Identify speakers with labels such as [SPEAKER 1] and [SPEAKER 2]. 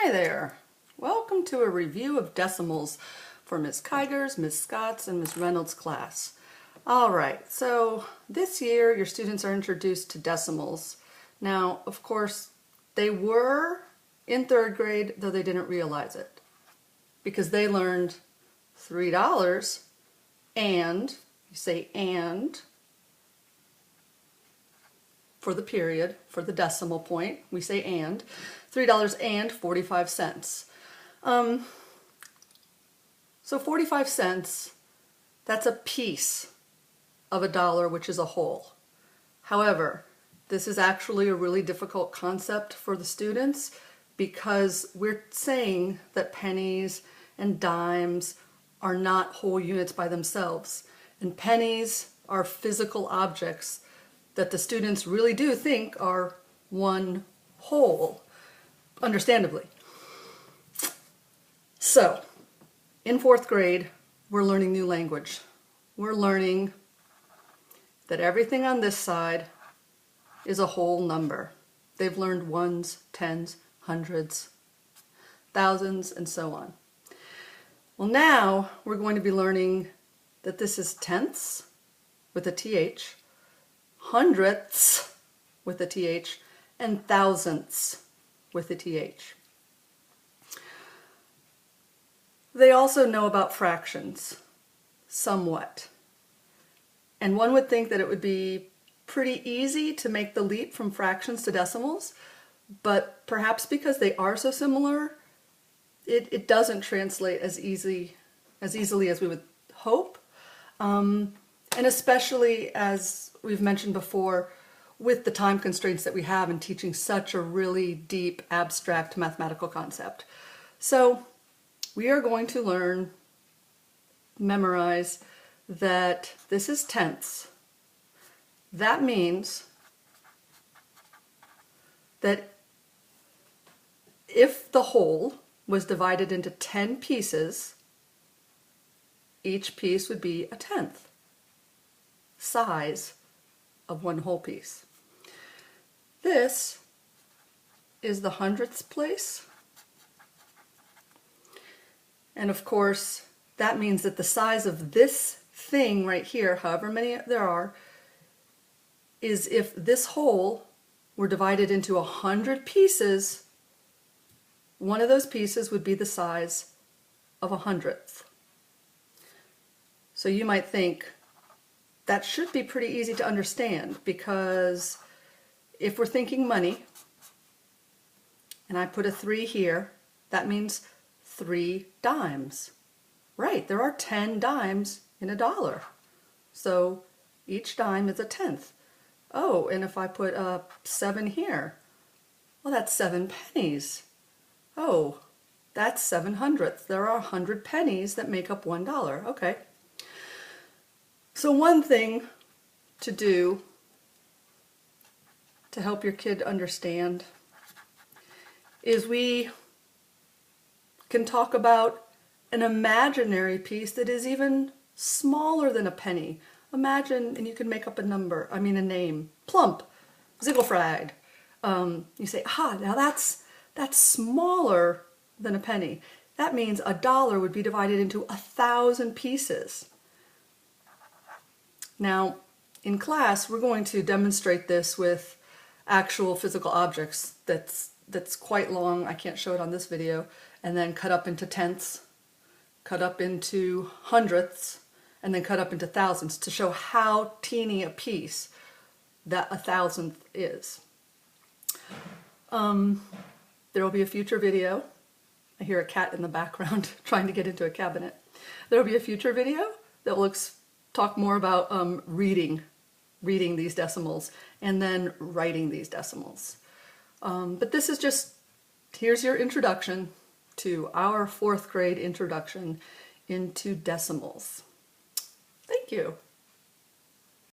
[SPEAKER 1] Hi there. Welcome to a review of decimals for Ms. Kiger's, Ms. Scott's, and Ms. Reynolds' class. All right, so this year your students are introduced to decimals. Now, of course, they were in third grade, though they didn't realize it, because they learned $3 and, you say and, for the period, for the decimal point, we say and, $3.45. So 45 cents, that's a piece of a dollar, which is a whole. However, this is actually a really difficult concept for the students because we're saying that pennies and dimes are not whole units by themselves. And pennies are physical objects that the students really do think are one whole, understandably. So, in fourth grade, we're learning new language. We're learning that everything on this side is a whole number. They've learned ones, tens, hundreds, thousands, and so on. Well, now we're going to be learning that this is tenths with a TH, hundredths with a TH, and thousandths with a TH. They also know about fractions, somewhat. And one would think that it would be pretty easy to make the leap from fractions to decimals, but perhaps because they are so similar, it doesn't translate as easily as we would hope. And especially, as we've mentioned before, with the time constraints that we have in teaching such a really deep, abstract mathematical concept. So we are going to learn, memorize, that this is tenths. That means that if the whole was divided into 10 pieces, each piece would be a tenth size of one whole piece. This is the hundredths place. And of course, that means that the size of this thing right here, however many there are, is if this whole were divided into 100 pieces, one of those pieces would be the size of a hundredth. So you might think, that should be pretty easy to understand, because if we're thinking money, and I put a 3 here, that means 3 dimes. Right, there are 10 dimes in a dollar. So each dime is a tenth. Oh, and if I put a 7 here, well, that's 7 pennies. Oh, that's 7 hundredths. There are 100 pennies that make up $1. Okay. So one thing to do to help your kid understand is we can talk about an imaginary piece that is even smaller than a penny. Imagine, and you can make up a number, a name, plump, zigglefrag. You say, now that's smaller than a penny. That means a dollar would be divided into 1,000 pieces. Now, in class, we're going to demonstrate this with actual physical objects that's quite long. I can't show it on this video. And then cut up into tenths, cut up into hundredths, and then cut up into thousands to show how teeny a piece that a thousandth is. There will be a future video. I hear a cat in the background trying to get into a cabinet. There will be a future video that will talk more about reading these decimals and then writing these decimals. But this is just, here's your introduction to our fourth grade introduction into decimals. Thank you.